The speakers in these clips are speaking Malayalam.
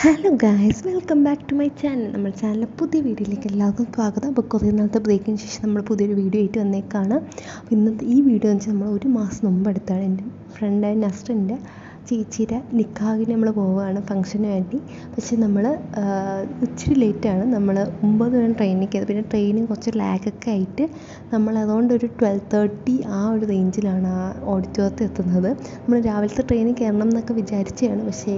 Hello guys, welcome back to my channel. നമ്മുടെ ചാനലിലെ പുതിയ വീഡിയോയിലേക്ക് എല്ലാവർക്കും സ്വാഗതം. അപ്പോൾ കുറേ നാളത്തെ ബ്രേക്കിന് ശേഷം നമ്മൾ പുതിയൊരു വീഡിയോ ആയിട്ട് വന്നേക്കാണ്. അപ്പോൾ ഇന്നത്തെ ഈ വീഡിയോ എന്ന് വെച്ചാൽ നമ്മൾ ഒരു മാസം മുമ്പ് എടുത്താണ്. എൻ്റെ ഫ്രണ്ടായ നസ്റിൻ്റെ ചേച്ചിയുടെ നിക്കാഹിന് നമ്മൾ പോവുകയാണ് ഫംഗ്ഷന് വേണ്ടി. പക്ഷേ നമ്മൾ ഇച്ചിരി ലേറ്റാണ്. നമ്മൾ 9 മണി ട്രെയിനിൽ കയറി. പിന്നെ ട്രെയിനും കുറച്ച് ലാഗൊക്കെ ആയിട്ട് നമ്മൾ അതുകൊണ്ട് ഒരു 12:30 ആ ഒരു റേഞ്ചിലാണ് ആ ഓഡിറ്റോറിയത്തിൽ എത്തുന്നത്. നമ്മൾ രാവിലത്തെ ട്രെയിനിൽ കയറണം എന്നൊക്കെ വിചാരിച്ചതാണ്. പക്ഷേ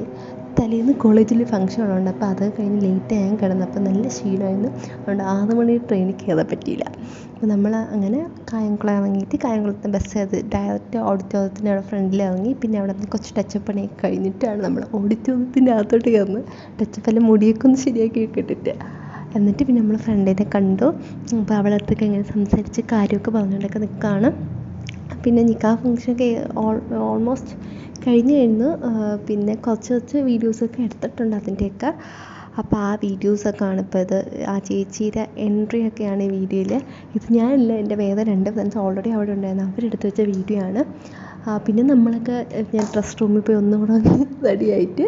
തലേന്ന് കോളേജിൽ ഫംഗ്ഷൻ ഉള്ളതുകൊണ്ട് അപ്പോൾ അത് കഴിഞ്ഞ് ലേറ്റ് ആയാൽ കിടന്നു. അപ്പോൾ നല്ല ക്ഷീണമായിരുന്നു. അതുകൊണ്ട് 6 മണി ട്രെയിനിൽ കയറാൻ പറ്റിയില്ല. അപ്പോൾ നമ്മൾ അങ്ങനെ കായംകുളം ഇറങ്ങിയിട്ട് കായംകുളത്ത് ബസ് അത് ഡയറക്റ്റ് ഓഡിറ്റോറിയത്തിൻ്റെ അവിടെ ഫ്രണ്ടിൽ ഇറങ്ങി. പിന്നെ അവിടെ നിന്ന് കുറച്ച് ടച്ചപ്പ് പണിയൊക്കെ കഴിഞ്ഞിട്ടാണ് നമ്മൾ ഓഡിറ്റോറിയത്തിൻ്റെ അകത്തോട്ട് കയറുന്നത്. ടച്ചപ്പ് എല്ലാം മുടിയൊക്കെ ഒന്ന് ശരിയാക്കി ഇട്ടിട്ട് എന്നിട്ട് പിന്നെ നമ്മൾ ഫ്രണ്ടിനെ കണ്ടു. അപ്പോൾ അവളുടെ അടുത്തൊക്കെ ഇങ്ങനെ സംസാരിച്ച് കാര്യമൊക്കെ പറഞ്ഞുകൊണ്ടൊക്കെ നിൽക്കുകയാണ്. പിന്നെ നിക്കാഹ് ഫംഗ്ഷനൊക്കെ ഓൾമോസ്റ്റ് കഴിഞ്ഞു. പിന്നെ കുറച്ച് വീഡിയോസൊക്കെ എടുത്തിട്ടുണ്ട് അതിൻ്റെയൊക്കെ. അപ്പോൾ ആ വീഡിയോസൊക്കെയാണ് ഇപ്പോൾ ഇത്. ആ ചേച്ചിയുടെ എൻട്രി ഒക്കെയാണ് ഈ വീഡിയോയിൽ. ഇത് ഞാനല്ല, എൻ്റെ വേറെ 2 ഫ്രണ്ട്സ് ഓൾറെഡി അവിടെ ഉണ്ടായിരുന്നു, അവരെടുത്ത് വെച്ച വീഡിയോ ആണ്. പിന്നെ നമ്മളൊക്കെ ഞാൻ ഡ്രസ് റൂമിൽ പോയി ഒന്നും കൂടെ റെഡിയായിട്ട്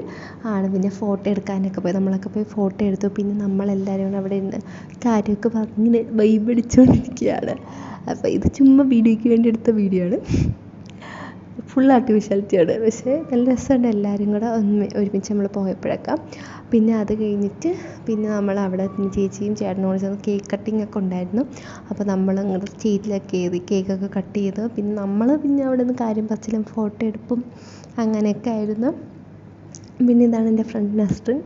ആണ് പിന്നെ ഫോട്ടോ എടുക്കാനൊക്കെ പോയി. നമ്മളൊക്കെ പോയി ഫോട്ടോ എടുത്തു. പിന്നെ നമ്മളെല്ലാവരും കൂടെ അവിടെ ഇരുന്ന് കാര്യമൊക്കെ പറഞ്ഞ് ഇങ്ങനെ വൈബ് അടിച്ചുകൊണ്ടിരിക്കുകയാണ്. അപ്പോൾ ഇത് ചുമ്മാ വീഡിയോയ്ക്ക് വേണ്ടി എടുത്ത വീഡിയോ ആണ്. ഫുൾ ആർട്ടിഫിഷ്യാലിറ്റിയാണ്. പക്ഷേ നല്ല രസമുണ്ട് എല്ലാവരും കൂടെ ഒരുമിച്ച് നമ്മൾ പോയപ്പോഴൊക്കെ. പിന്നെ അത് കഴിഞ്ഞിട്ട് പിന്നെ നമ്മൾ അവിടെ ചേച്ചിയും ചേട്ടനോട് ചേർന്ന് കേക്ക് കട്ടിങ് ഒക്കെ ഉണ്ടായിരുന്നു. അപ്പോൾ നമ്മൾ ഇങ്ങോട്ട് സ്റ്റേജിലൊക്കെ കയറി കേക്കൊക്കെ കട്ട് ചെയ്ത് പിന്നെ അവിടെ നിന്ന് കാര്യം പറച്ചിലും ഫോട്ടോ എടുപ്പും അങ്ങനെയൊക്കെ ആയിരുന്നു. പിന്നെ ഇതാണ് എൻ്റെ ഫ്രണ്ട് നസ്റിൻ.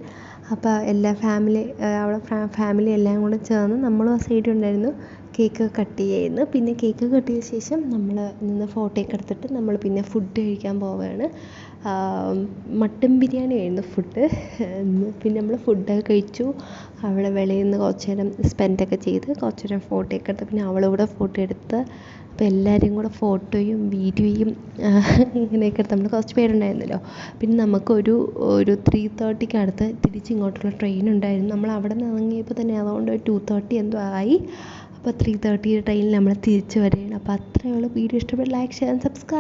അപ്പോൾ എല്ലാ ഫാമിലി എല്ലാം കൂടെ ചേർന്ന് നമ്മളും ആ സൈഡിൽ ഉണ്ടായിരുന്നു. കേക്ക് കട്ട് ചെയ്യായിരുന്നു. പിന്നെ കേക്ക് കട്ട് ചെയ്ത ശേഷം നമ്മൾ നിന്ന് ഫോട്ടോയൊക്കെ എടുത്തിട്ട് നമ്മൾ പിന്നെ ഫുഡ് കഴിക്കാൻ പോവുകയാണ്. മട്ടൻ ബിരിയാണി ആയിരുന്നു ഫുഡ്. പിന്നെ നമ്മൾ ഫുഡൊക്കെ കഴിച്ചു. അവിടെ വെളിയിൽ നിന്ന് കുറച്ച് നേരം സ്പെൻഡൊക്കെ ചെയ്ത് കുറച്ച് നേരം ഫോട്ടോയൊക്കെ എടുത്ത് പിന്നെ അവളുകൂടെ ഫോട്ടോ എടുത്ത്. അപ്പോൾ എല്ലാവരും കൂടെ ഫോട്ടോയും വീഡിയോയും ഇങ്ങനെയൊക്കെ എടുത്ത് നമ്മൾ കുറച്ച് പേരുണ്ടായിരുന്നല്ലോ. പിന്നെ നമുക്കൊരു 3:30 അടുത്ത് തിരിച്ചിങ്ങോട്ടുള്ള ട്രെയിൻ ഉണ്ടായിരുന്നു. നമ്മൾ അവിടെ നിന്ന് ഇറങ്ങിയപ്പോൾ തന്നെ അതുകൊണ്ട് 2:30 എന്തോ ആയി. അപ്പോൾ 3:30 ട്രെയിനിൽ നമ്മൾ തിരിച്ച് വരികയാണ്. അപ്പോൾ അത്രയേ ഉള്ളൂ. വീഡിയോ ഇഷ്ടപ്പെട്ട ലൈക്ക്, ഷെയർ ആൻഡ് സബ്സ്ക്രൈബ്.